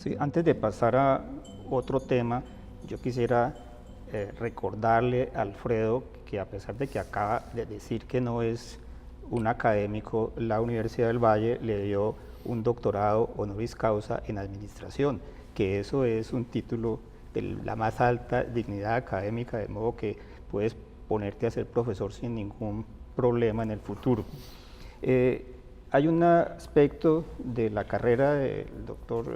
Sí, antes de pasar a otro tema, yo quisiera recordarle a Alfredo que a pesar de que acaba de decir que no es un académico, la Universidad del Valle le dio un doctorado honoris causa en administración, que eso es un título de la más alta dignidad académica, de modo que puedes ponerte a ser profesor sin ningún problema en el futuro. Hay un aspecto de la carrera del doctor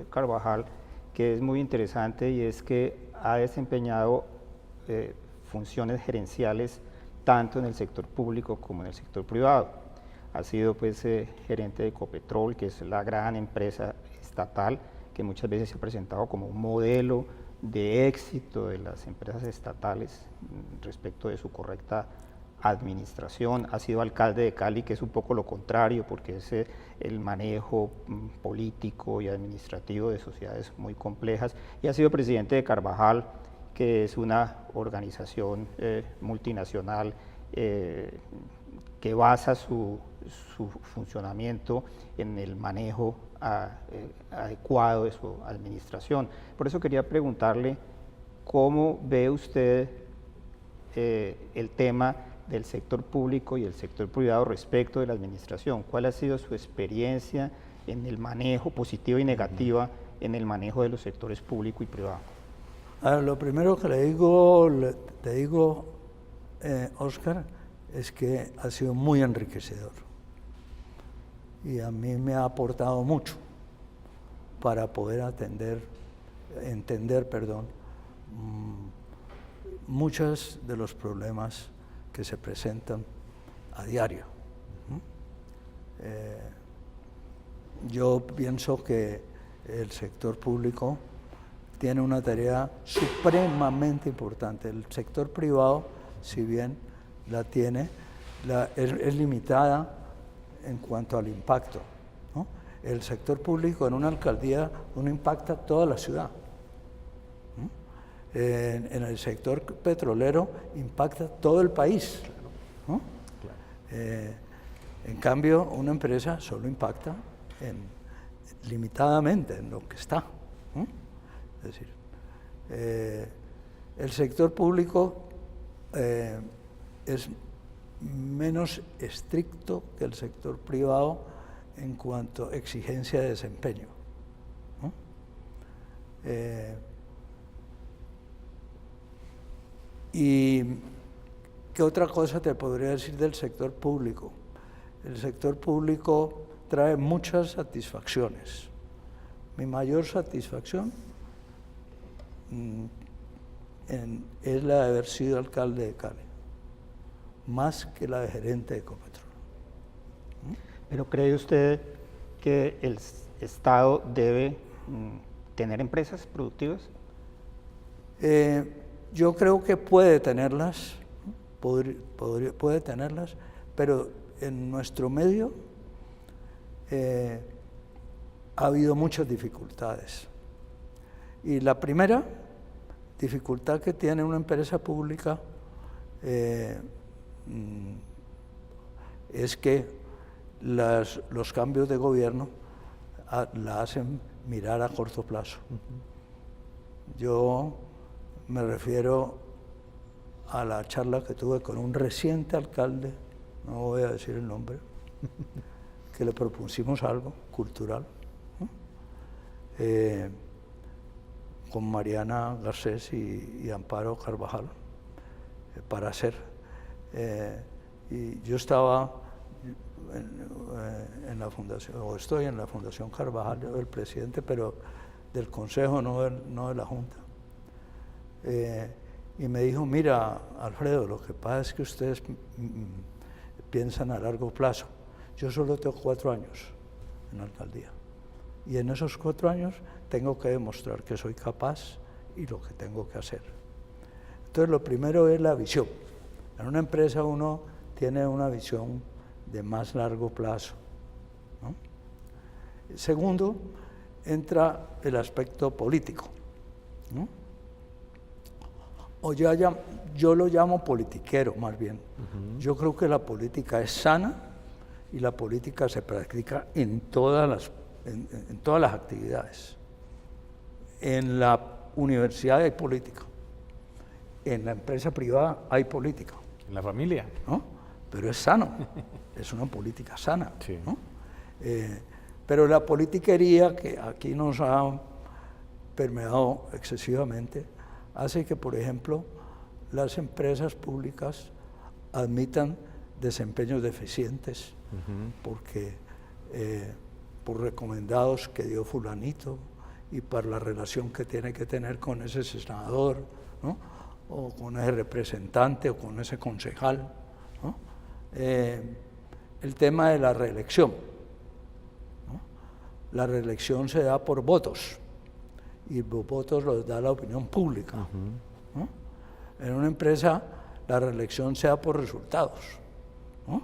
Carvajal que es muy interesante, y es que ha desempeñado funciones gerenciales tanto en el sector público como en el sector privado. Ha sido pues gerente de Ecopetrol, que es la gran empresa estatal que muchas veces se ha presentado como un modelo de éxito de las empresas estatales respecto de su correcta administración. Ha sido alcalde de Cali, que es un poco lo contrario, porque es el manejo político y administrativo de sociedades muy complejas, y ha sido presidente de Carvajal, que es una organización multinacional que basa su funcionamiento en el manejo adecuado de su administración. Por eso quería preguntarle cómo ve usted el tema del sector público y el sector privado respecto de la administración. ¿Cuál ha sido su experiencia en el manejo, positiva y negativa, en el manejo de los sectores público y privado? Lo primero que te digo, Oscar, es que ha sido muy enriquecedor y a mí me ha aportado mucho para poder entender, muchos de los problemas que se presentan a diario. Yo pienso que el sector público tiene una tarea supremamente importante. El sector privado, si bien la tiene, es limitada en cuanto al impacto, ¿no? El sector público en una alcaldía impacta toda la ciudad. En el sector petrolero impacta todo el país, ¿no? Claro. En cambio, una empresa solo impacta limitadamente en lo que está, ¿no? Es decir, el sector público es menos estricto que el sector privado en cuanto a exigencia de desempeño, ¿no? ¿Y qué otra cosa te podría decir del sector público? El sector público trae muchas satisfacciones. Mi mayor satisfacción es la de haber sido alcalde de Cali, más que la de gerente de Ecopetrol. ¿Pero cree usted que el Estado debe tener empresas productivas? Yo creo que puede tenerlas, puede tenerlas, pero en nuestro medio ha habido muchas dificultades. Y la primera dificultad que tiene una empresa pública es que los cambios de gobierno la hacen mirar a corto plazo. Yo me refiero a la charla que tuve con un reciente alcalde, no voy a decir el nombre, que le propusimos algo cultural, ¿no? Con Mariana Garcés y Amparo Carvajal para hacer. Y yo estaba en la fundación, o estoy en la Fundación Carvajal, yo el presidente, pero del consejo, no de la junta. Y me dijo, mira, Alfredo, lo que pasa es que ustedes piensan a largo plazo. Yo solo tengo 4 años en la alcaldía. Y en esos 4 años tengo que demostrar que soy capaz y lo que tengo que hacer. Entonces, lo primero es la visión. En una empresa uno tiene una visión de más largo plazo, ¿no? Segundo, entra el aspecto político, ¿no? O yo lo llamo politiquero, más bien. Yo creo que la política es sana y la política se practica en todas las actividades. En la universidad hay política, en la empresa privada hay política. En la familia. ¿No? Pero es sano, es una política sana. Sí. ¿No? Pero la politiquería que aquí nos ha permeado excesivamente hace que, por ejemplo, las empresas públicas admitan desempeños deficientes porque por recomendados que dio fulanito y para la relación que tiene que tener con ese senador, ¿no? O con ese representante o con ese concejal, ¿no? El tema de la reelección, ¿no? La reelección se da por votos y los votos los da la opinión pública, ¿no? En una empresa la reelección se da por resultados, ¿no?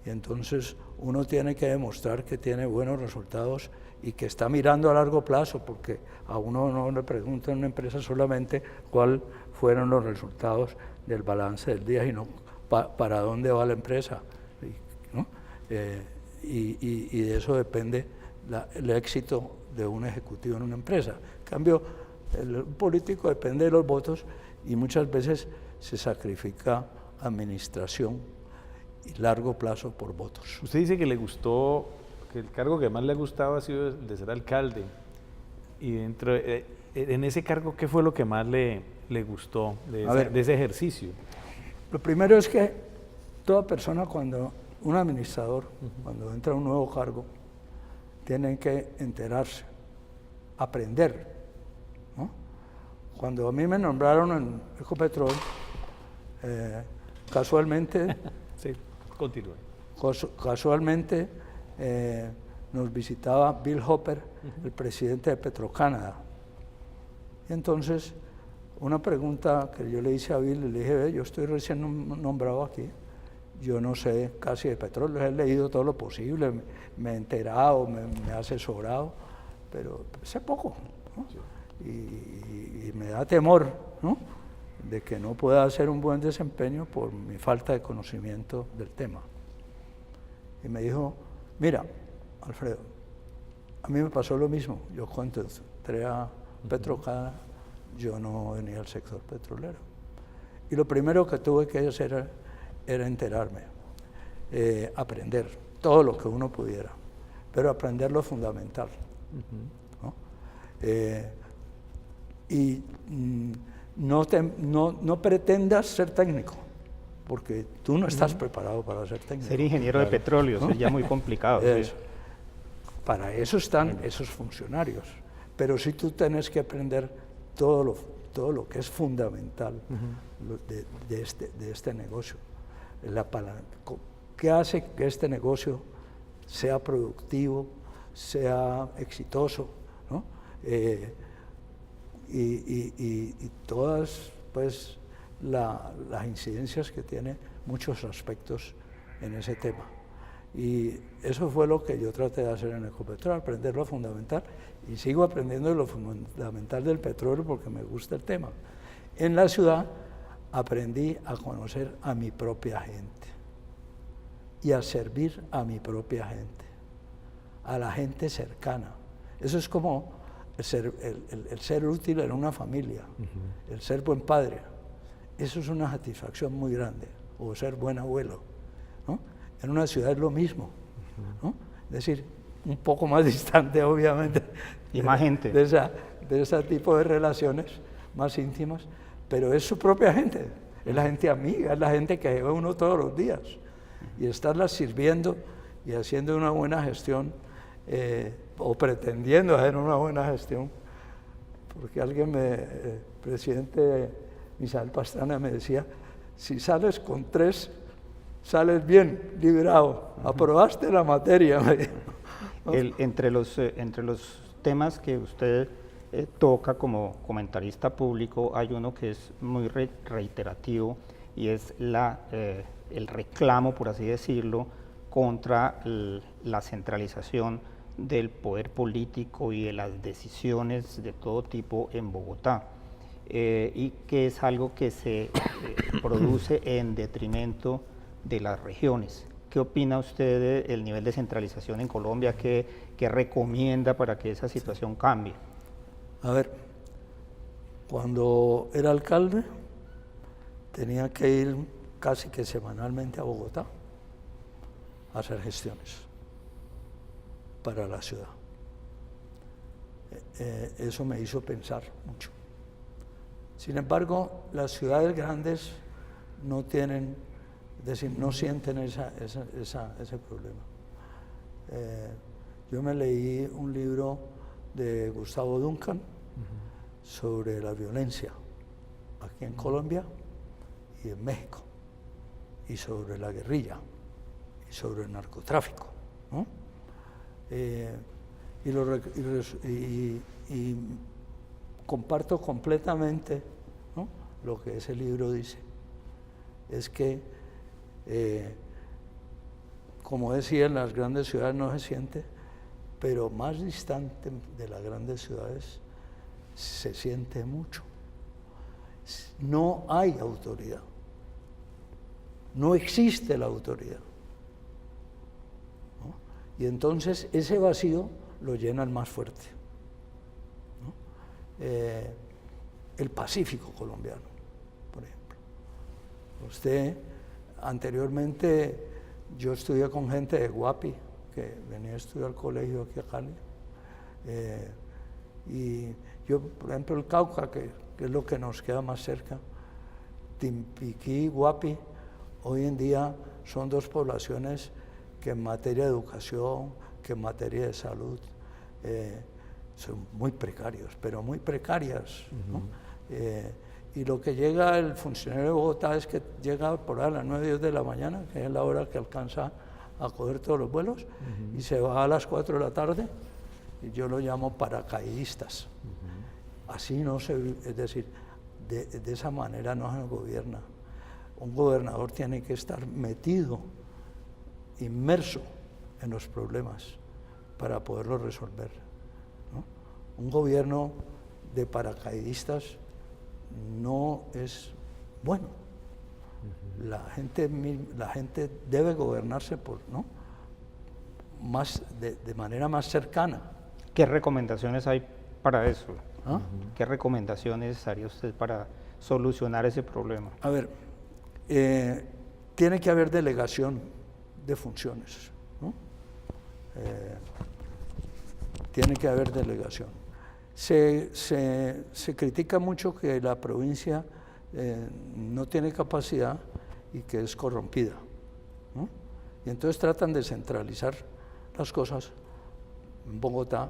Y entonces uno tiene que demostrar que tiene buenos resultados y que está mirando a largo plazo, porque a uno no le pregunta en una empresa solamente cuáles fueron los resultados del balance del día, sino para dónde va la empresa, ¿no? Y de eso depende el éxito de un ejecutivo en una empresa. En cambio, el político depende de los votos y muchas veces se sacrifica administración y largo plazo por votos. Usted dice que le gustó, que el cargo que más le ha gustado ha sido el de ser alcalde. Y dentro en ese cargo, ¿qué fue lo que más le gustó de ese ejercicio? Lo primero es que toda persona, un administrador, cuando entra a un nuevo cargo, tiene que enterarse, aprender, ¿no? Cuando a mí me nombraron en Ecopetrol, casualmente... Sí, continúe. Casualmente nos visitaba Bill Hopper, el presidente de Petrocanada. Y entonces, una pregunta que yo le hice a Bill, le dije: yo estoy recién nombrado aquí, yo no sé casi de petróleo, he leído todo lo posible, me he enterado, me he asesorado, pero sé poco, ¿no? Sí. Y me da temor, ¿no?, de que no pueda hacer un buen desempeño por mi falta de conocimiento del tema. Y me dijo: mira, Alfredo, a mí me pasó lo mismo. Yo cuando entré a Petrocanada, yo no venía del sector petrolero. Y lo primero que tuve que hacer era enterarme, aprender todo lo que uno pudiera, pero aprender lo fundamental, ¿no? No pretendas ser técnico, porque tú no estás preparado para ser técnico. Ser ingeniero de petróleo, ¿no? Es ya muy complicado. Sí. Para eso están esos funcionarios, pero sí tú tienes que aprender todo lo que es fundamental de este negocio. ¿Qué hace que este negocio sea productivo, sea exitoso, ¿no? Y todas, pues, las incidencias que tiene muchos aspectos en ese tema. Y eso fue lo que yo traté de hacer en Ecopetrol, aprender lo fundamental, y sigo aprendiendo lo fundamental del petróleo porque me gusta el tema. En la ciudad aprendí a conocer a mi propia gente y a servir a mi propia gente, a la gente cercana. Eso es como el ser útil en una familia, el ser buen padre. Eso es una satisfacción muy grande, o ser buen abuelo, ¿no? En una ciudad es lo mismo, ¿no? Es decir, un poco más distante, obviamente, y más gente. De ese tipo de relaciones más íntimas, pero es su propia gente, es la gente amiga, es la gente que ve uno todos los días. Y estarla sirviendo y haciendo una buena gestión, o pretendiendo hacer una buena gestión, porque el presidente Misael Pastrana me decía: si sales con 3, sales bien librado, aprobaste la materia. Entre los temas que usted toca como comentarista público, hay uno que es muy reiterativo, y es el reclamo, por así decirlo, contra la centralización del poder político y de las decisiones de todo tipo en Bogotá, y que es algo que se produce en detrimento de las regiones. ¿Qué opina usted del nivel de centralización en Colombia? ¿Qué recomienda para que esa situación cambie? A ver, cuando era alcalde tenía que ir casi que semanalmente a Bogotá a hacer gestiones para la ciudad. Eso me hizo pensar mucho. Sin embargo, las ciudades grandes no tienen, es decir, no sienten ese problema. Yo me leí un libro de Gustavo Duncan sobre la violencia aquí en Colombia y en México, y sobre la guerrilla, y sobre el narcotráfico, ¿no? Y comparto completamente, ¿no?, lo que ese libro dice. Es que, como decía, en las grandes ciudades no se siente, pero más distante de las grandes ciudades se siente mucho. No hay autoridad. No existe la autoridad, ¿no? Y entonces ese vacío lo llena el más fuerte, ¿no? El Pacífico colombiano, por ejemplo. Usted, anteriormente, yo estudié con gente de Guapi, que venía a estudiar al colegio aquí a Cali, y yo, por ejemplo, el Cauca, que es lo que nos queda más cerca, Timpiquí, Guapi, hoy en día son dos poblaciones que en materia de educación, que en materia de salud, son muy precarios, pero muy precarias, ¿no? Y lo que llega el funcionario de Bogotá es que llega por ahí a las 9, 10 de la mañana, que es la hora que alcanza a coger todos los vuelos, y se va a las 4 de la tarde, y yo lo llamo paracaidistas. Así no se, es decir, de esa manera no se gobierna. Un gobernador tiene que estar metido, inmerso en los problemas para poderlos resolver, ¿no? Un gobierno de paracaidistas no es bueno. La gente debe gobernarse ¿no?, de manera más cercana. ¿Qué recomendaciones hay para eso? ¿Ah? ¿Qué recomendaciones haría usted para solucionar ese problema? A ver, tiene que haber delegación de funciones, ¿no? Tiene que haber delegación. Se critica mucho que la provincia no tiene capacidad y que es corrompida, ¿no? Y entonces tratan de centralizar las cosas en Bogotá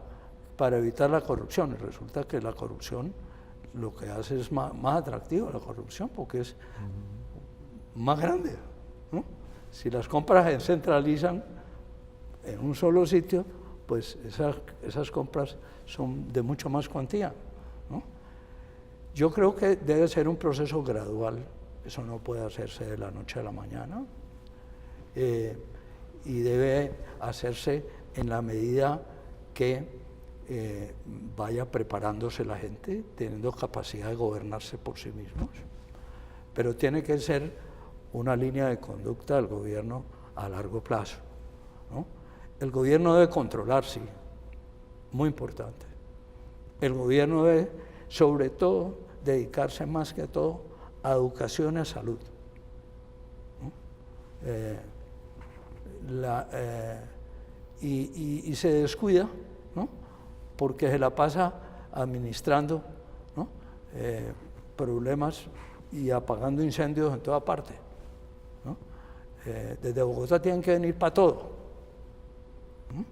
para evitar la corrupción. Y resulta que la corrupción lo que hace es más atractiva la corrupción, porque es más grande, ¿no? Si las compras se centralizan en un solo sitio, pues esas compras son de mucho más cuantía, ¿no? Yo creo que debe ser un proceso gradual, eso no puede hacerse de la noche a la mañana, y debe hacerse en la medida que vaya preparándose la gente, teniendo capacidad de gobernarse por sí mismos. Pero tiene que ser una línea de conducta del gobierno a largo plazo, ¿no? El gobierno debe controlar, sí, muy importante. El gobierno debe, sobre todo, dedicarse más que todo a educación y a salud, ¿no? Y se descuida, ¿no?, porque se la pasa administrando, ¿no?, problemas y apagando incendios en toda parte, ¿no? Desde Bogotá tienen que venir para todo, ¿no?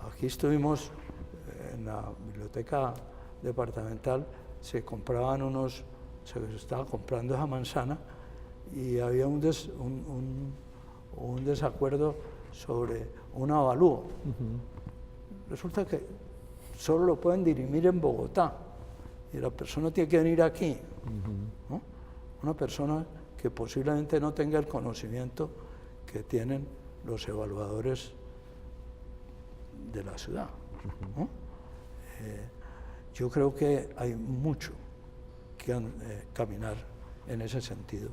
Aquí estuvimos en la biblioteca departamental, se estaba comprando esa manzana y había un desacuerdo sobre un avalúo. Resulta que solo lo pueden dirimir en Bogotá y la persona tiene que venir aquí, ¿no? Una persona que posiblemente no tenga el conocimiento que tienen los evaluadores de la ciudad, ¿no? Yo creo que hay mucho que caminar en ese sentido.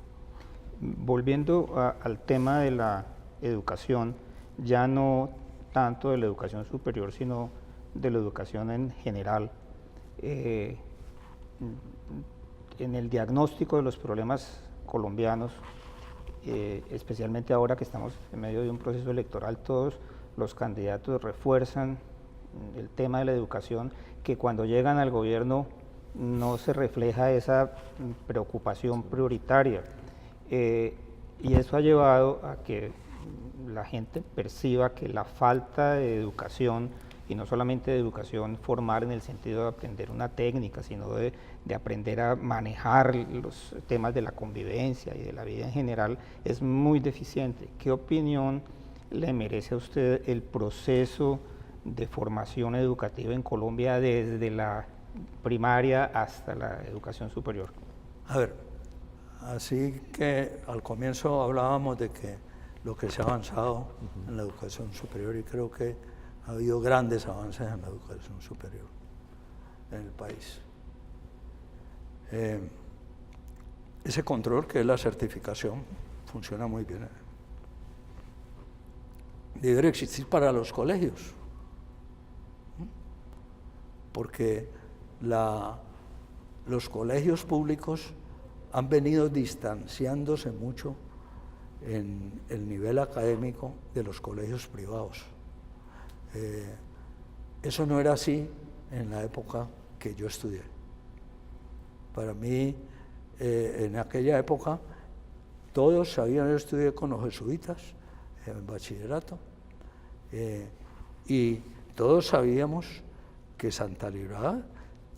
Volviendo al tema de la educación, ya no tanto de la educación superior, sino de la educación en general, en el diagnóstico de los problemas colombianos, especialmente ahora que estamos en medio de un proceso electoral, todos los candidatos refuerzan el tema de la educación, que cuando llegan al gobierno no se refleja esa preocupación prioritaria. Y eso ha llevado a que la gente perciba que la falta de educación, y no solamente de educación formal en el sentido de aprender una técnica, sino de aprender a manejar los temas de la convivencia y de la vida en general, es muy deficiente. ¿Qué opinión le merece a usted el proceso de formación educativa en Colombia desde la primaria hasta la educación superior? A ver, así que al comienzo hablábamos de que lo que se ha avanzado en la educación superior, y creo que ha habido grandes avances en la educación superior en el país. Ese control, que es la certificación, funciona muy bien. Debe existir para los colegios, porque los colegios públicos han venido distanciándose mucho en el nivel académico de los colegios privados. Eso no era así en la época que yo estudié. Para mí, en aquella época, todos sabían, yo estudié con los jesuitas en bachillerato, y todos sabíamos que Santa Librada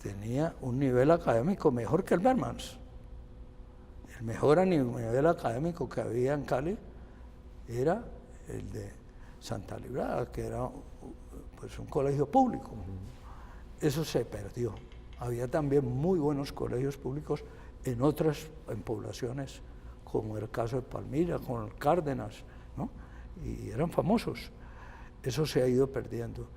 tenía un nivel académico mejor que el Bermans. El mejor nivel académico que había en Cali era el de Santa Librada, que era pues un colegio público. Eso se perdió. Había también muy buenos colegios públicos en poblaciones, como el caso de Palmira, con el Cárdenas, ¿no? Y eran famosos. Eso se ha ido perdiendo.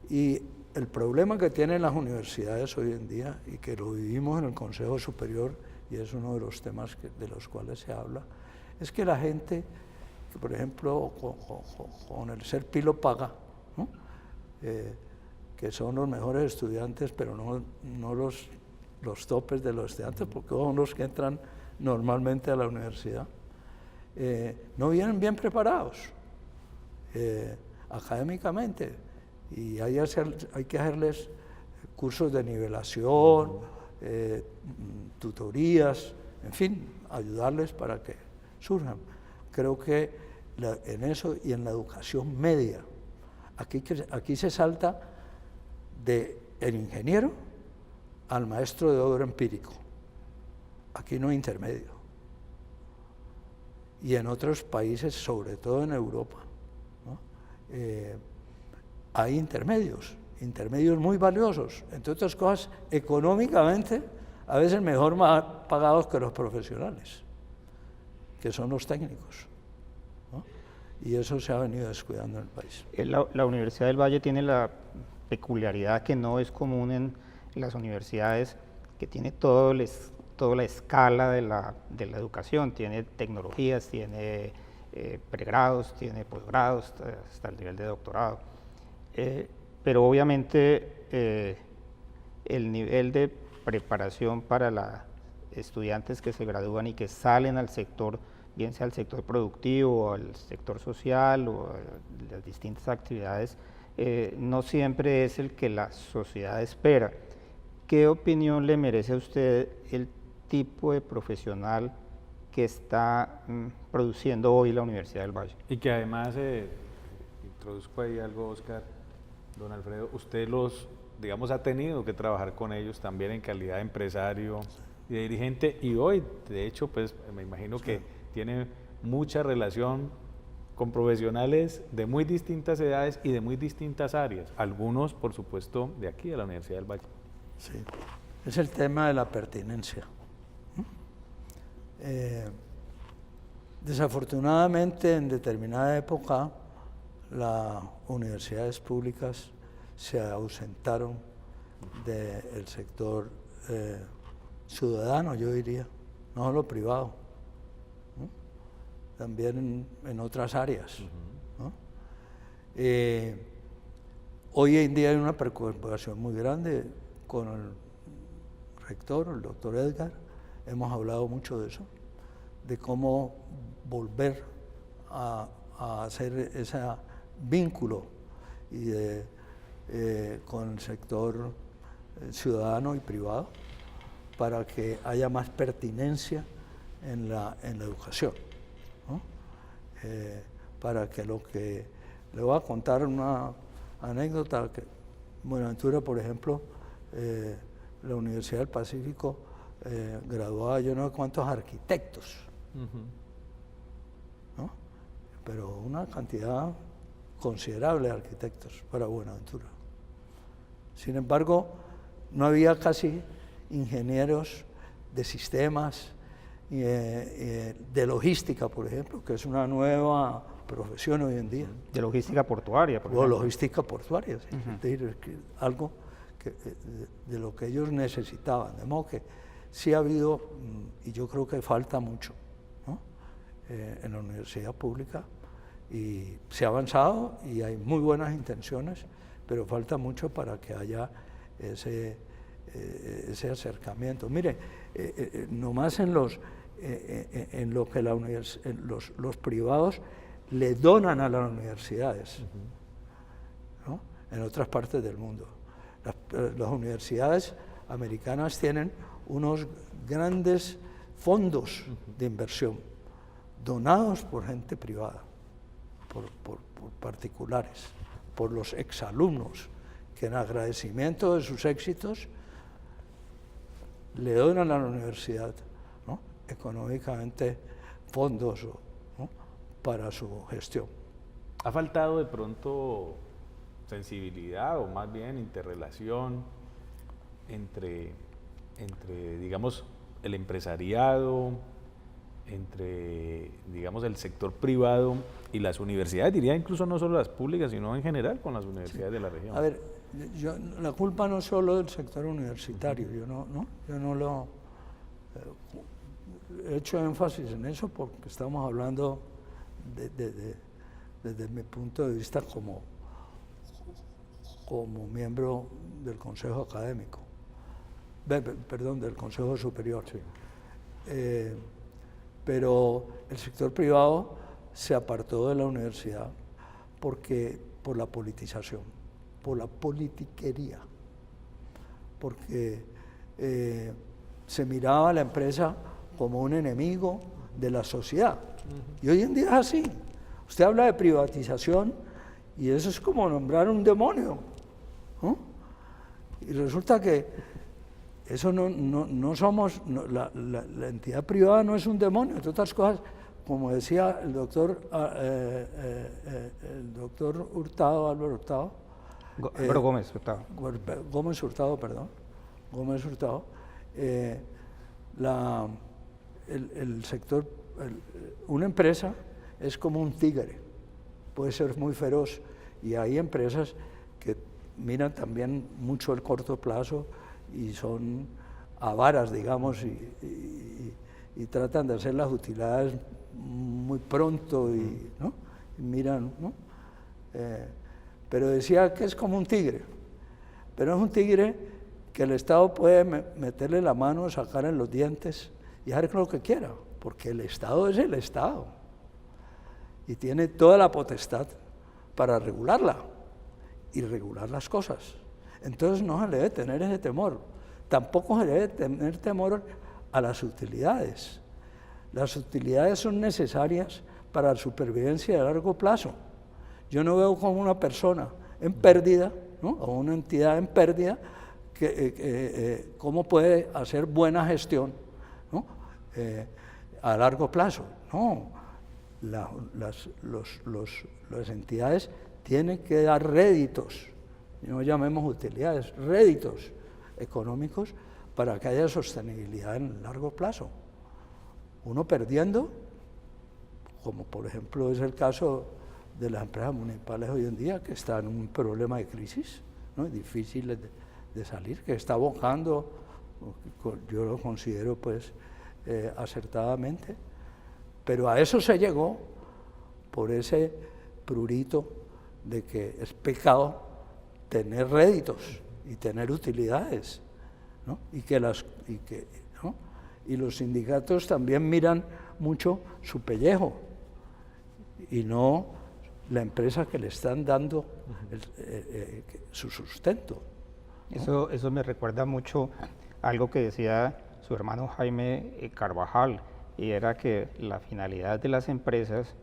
Y el problema que tienen las universidades hoy en día, y que lo vivimos en el Consejo Superior, y es uno de los temas de los cuales se habla, es que la gente, que por ejemplo, con el ser Pilo Paga, ¿no? Que son los mejores estudiantes, pero no los topes de los estudiantes, porque son los que entran normalmente a la universidad, no vienen bien preparados académicamente, y hay que hacerles cursos de nivelación, tutorías, en fin, ayudarles para que surjan. Creo que en eso y en la educación media, aquí se salta del ingeniero al maestro de obra empírico. Aquí no hay intermedio. Y en otros países, sobre todo en Europa, ¿no? Hay intermedios muy valiosos, entre otras cosas, económicamente, a veces mejor pagados que los profesionales, que son los técnicos, ¿no? Y eso se ha venido descuidando en el país. La Universidad del Valle tiene la peculiaridad que no es común en las universidades, que tiene toda la escala de la educación, tiene tecnologías, tiene pregrados, tiene posgrados, hasta el nivel de doctorado. Pero obviamente el nivel de preparación para los estudiantes que se gradúan y que salen al sector, bien sea al sector productivo, o al sector social, o a las distintas actividades, no siempre es el que la sociedad espera. ¿Qué opinión le merece a usted el tipo de profesional que está produciendo hoy la Universidad del Valle? Y que además, introduzco ahí algo, Oscar, don Alfredo, usted digamos, ha tenido que trabajar con ellos también en calidad de empresario y de dirigente, y hoy, de hecho, pues me imagino que tiene mucha relación con profesionales de muy distintas edades y de muy distintas áreas, algunos, por supuesto, de aquí, de la Universidad del Valle. Sí, es el tema de la pertinencia. Desafortunadamente, en determinada época, las universidades públicas se ausentaron del sector ciudadano, yo diría, no solo privado, ¿no? También en otras áreas, ¿no? Hoy en día hay una preocupación muy grande con el rector, el doctor Edgar. Hemos hablado mucho de eso, de cómo volver a hacer ese vínculo con el sector ciudadano y privado para que haya más pertinencia en la educación, ¿no? Para que lo que... Le voy a contar una anécdota que Buenaventura, por ejemplo, la Universidad del Pacífico graduaba yo no sé cuántos arquitectos, ¿no? Pero una cantidad considerable de arquitectos para Buenaventura. Sin embargo, no había casi ingenieros de sistemas, de logística, por ejemplo, que es una nueva profesión hoy en día. De logística portuaria, por ejemplo. O logística portuaria, ¿sí? Es decir, algo de lo que ellos necesitaban. De modo que sí ha habido, y yo creo que falta mucho, ¿no? En la universidad pública, y se ha avanzado y hay muy buenas intenciones, pero falta mucho para que haya ese acercamiento. Mire, nomás en lo que los privados le donan a las universidades, ¿no? En otras partes del mundo. Las universidades americanas tienen unos grandes fondos de inversión donados por gente privada, por particulares, por los exalumnos, que en agradecimiento de sus éxitos le donan a la universidad, ¿no? Económicamente fondos, ¿no? Para su gestión. ¿Ha faltado de pronto sensibilidad o más bien interrelación entre digamos, el empresariado, entre, digamos, el sector privado y las universidades? Diría incluso no solo las públicas, sino en general con las universidades de la región. A ver, la culpa no es solo del sector universitario, yo no lo he hecho énfasis en eso porque estamos hablando desde mi punto de vista como miembro del Consejo Académico, perdón, del Consejo Superior. Sí. Pero el sector privado se apartó de la universidad por la politización, por la politiquería, porque se miraba a la empresa como un enemigo de la sociedad. Y hoy en día es así. Usted habla de privatización y eso es como nombrar un demonio, ¿no? Y resulta que eso no somos, la entidad privada no es un demonio, entre otras cosas, como decía el doctor Hurtado, Álvaro Hurtado. Gómez Hurtado. Gómez Hurtado, perdón. Gómez Hurtado. El sector, una empresa es como un tigre, puede ser muy feroz, y hay empresas que miran también mucho el corto plazo y son avaras, digamos, y tratan de hacer las utilidades muy pronto, ¿no? Y miran, ¿no? Pero decía que es como un tigre, pero es un tigre que el Estado puede meterle la mano, sacar en los dientes y hacer lo que quiera, porque el Estado es el Estado y tiene toda la potestad para regularla y regular las cosas. Entonces no se le debe tener ese temor. Tampoco se le debe tener temor a las utilidades. Las utilidades son necesarias para la supervivencia a largo plazo. Yo no veo como una persona en pérdida, ¿no? O una entidad en pérdida, cómo puede hacer buena gestión, ¿no? A largo plazo. No, las entidades tienen que dar réditos, no llamemos utilidades, réditos económicos para que haya sostenibilidad en el largo plazo. Uno perdiendo, como por ejemplo es el caso de las empresas municipales hoy en día, que están en un problema de crisis, ¿no? Difícil de salir, que está abocando, yo lo considero pues acertadamente, pero a eso se llegó por ese prurito de que es pecado tener réditos y tener utilidades, ¿no? ¿no? Y los sindicatos también miran mucho su pellejo y no la empresa que le están dando su sustento, ¿no? Eso me recuerda mucho algo que decía su hermano Jaime Carvajal, y era que la finalidad de las empresas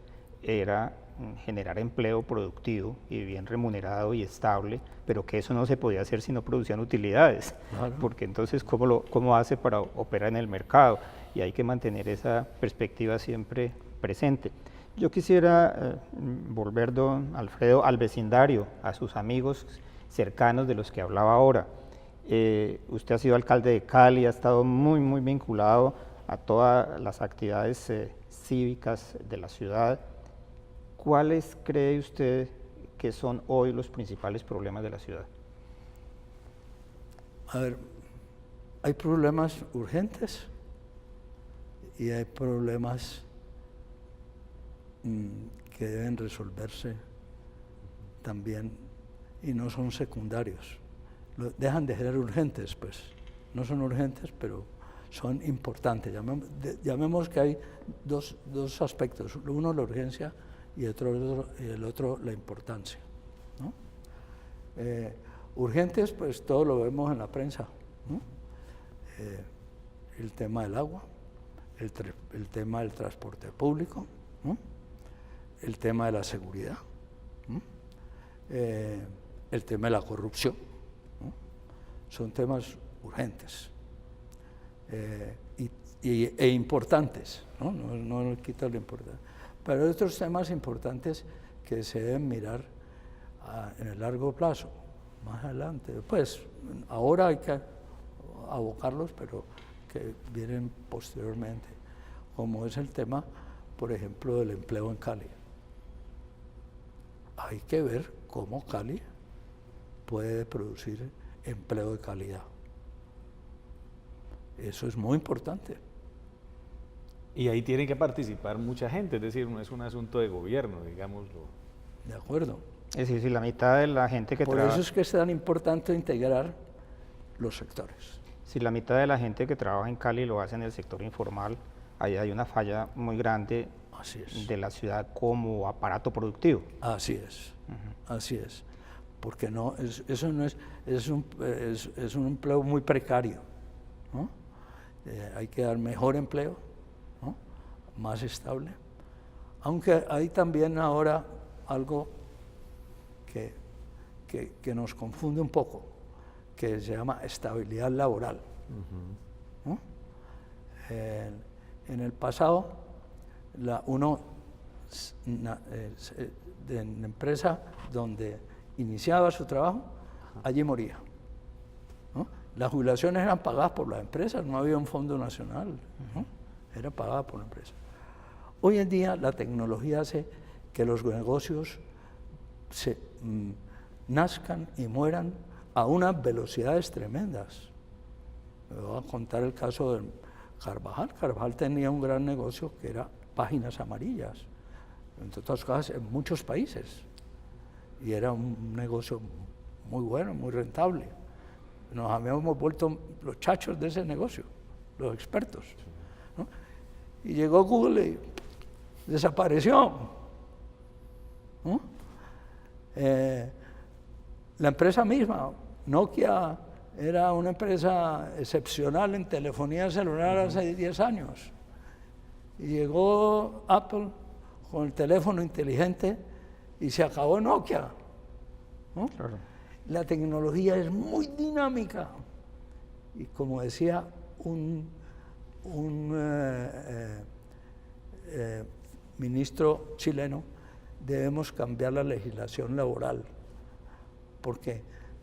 era generar empleo productivo y bien remunerado y estable, pero que eso no se podía hacer si no producían utilidades, Claro. porque entonces ¿cómo hace para operar en el mercado? Y hay que mantener esa perspectiva siempre presente. Yo quisiera volver, don Alfredo, al vecindario, a sus amigos cercanos de los que hablaba ahora. Usted ha sido alcalde de Cali, ha estado muy vinculado a todas las actividades cívicas de la ciudad. ¿Cuáles cree usted que son hoy los principales problemas de la ciudad? A ver, hay problemas urgentes y hay problemas que deben resolverse también y no son secundarios. Dejan de ser urgentes, pues. No son urgentes, pero son importantes. Llamemos que hay dos aspectos. Uno, la urgencia, y el otro la importancia, ¿no? Urgentes, pues todo lo vemos en la prensa, ¿no? El tema del agua, el tema del transporte público, ¿no? El tema de la seguridad, ¿no? El tema de la corrupción, ¿no? Son temas urgentes e importantes, ¿no? No quita lo importante. Pero hay otros temas importantes que se deben mirar en el largo plazo, más adelante. Pues ahora hay que abocarlos, pero que vienen posteriormente, como es el tema, por ejemplo, del empleo en Cali. Hay que ver cómo Cali puede producir empleo de calidad. Eso es muy importante. Y ahí tiene que participar mucha gente, es decir, no es un asunto de gobierno, digámoslo. ¿De acuerdo? Es decir, si la mitad de la gente que Por trabaja... eso es que es tan importante integrar los sectores. Si la mitad de la gente que trabaja en Cali lo hace en el sector informal, ahí hay una falla muy grande Así es. de la ciudad como aparato productivo. Así es. Así es. Porque no, eso no es un empleo muy precario, ¿no? Hay que dar mejor empleo, ¿no? Más estable. Aunque hay también ahora algo que nos confunde un poco, que se llama estabilidad laboral, ¿no? En el pasado, en la empresa donde iniciaba su trabajo, allí moría, ¿no? Las jubilaciones eran pagadas por las empresas, no había un fondo nacional, ¿no? Era pagada por la empresa. Hoy en día la tecnología hace que los negocios nazcan y mueran a unas velocidades tremendas. Me voy a contar el caso de Carvajal. Carvajal tenía un gran negocio que era páginas amarillas, entre otras cosas en muchos países, y era un negocio muy bueno, muy rentable. Nos habíamos vuelto los chachos de ese negocio, los expertos, ¿no? Y llegó Google y desapareció, ¿no? La empresa misma, Nokia, era una empresa excepcional en telefonía celular hace 10 años. Y llegó Apple con el teléfono inteligente y se acabó Nokia, ¿no? Claro. La tecnología es muy dinámica. Y como decía un ministro chileno, debemos cambiar la legislación laboral, porque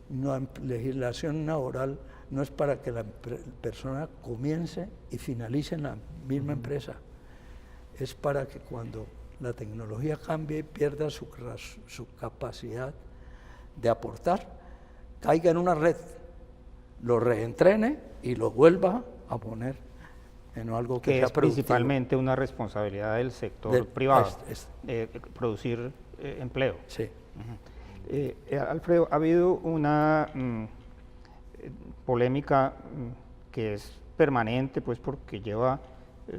la legislación laboral no es para que la persona comience y finalice en la misma empresa, es para que cuando la tecnología cambie y pierda su capacidad de aportar, caiga en una red, lo reentrene y lo vuelva a poner en algo que sea es productivo. Principalmente una responsabilidad del sector privado, producir empleo. Sí. Alfredo, ha habido una polémica que es permanente, pues porque lleva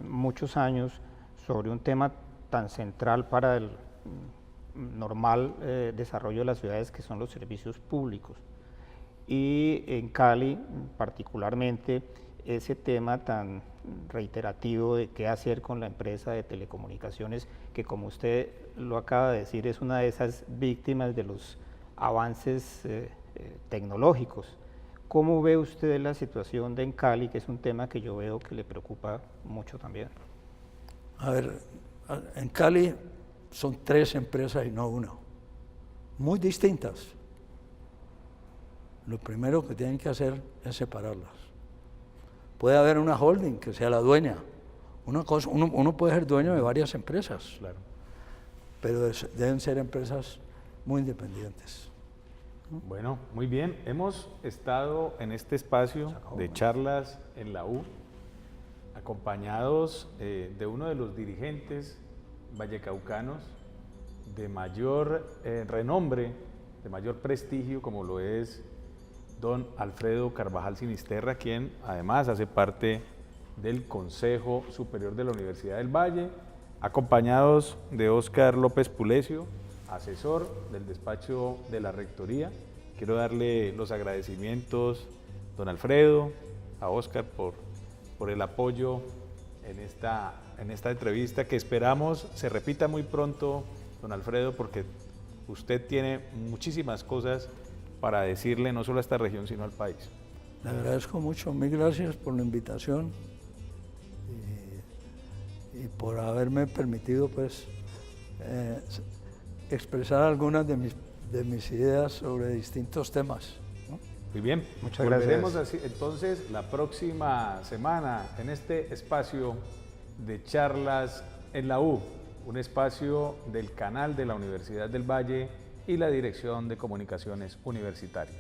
muchos años sobre un tema tan central para el normal desarrollo de las ciudades, que son los servicios públicos. Y en Cali, particularmente, ese tema tan reiterativo de qué hacer con la empresa de telecomunicaciones, que como usted lo acaba de decir, es una de esas víctimas de los avances tecnológicos. ¿Cómo ve usted la situación de en Cali, que es un tema que yo veo que le preocupa mucho también? A ver, en Cali son 3 empresas y no una, muy distintas. Lo primero que tienen que hacer es separarlas. Puede haber una holding que sea la dueña. Uno puede ser dueño de varias empresas, Claro. pero deben ser empresas muy independientes. Bueno, muy bien. Hemos estado en este espacio de charlas en la U, acompañados de uno de los dirigentes vallecaucanos de mayor renombre, de mayor prestigio, como lo es don Alfredo Carvajal Sinisterra, quien además hace parte del Consejo Superior de la Universidad del Valle, acompañados de Óscar López Pulecio, asesor del despacho de la Rectoría. Quiero darle los agradecimientos, don Alfredo, a Óscar por el apoyo en esta entrevista, que esperamos se repita muy pronto, don Alfredo, porque usted tiene muchísimas cosas para decirle no solo a esta región, sino al país. Le agradezco mucho, mil gracias por la invitación y por haberme permitido pues expresar algunas de mis ideas sobre distintos temas, ¿no? Muy bien, Muchas volveremos gracias. así, entonces la próxima semana en este espacio de charlas en la U, un espacio del canal de la Universidad del Valle y la Dirección de Comunicaciones Universitarias.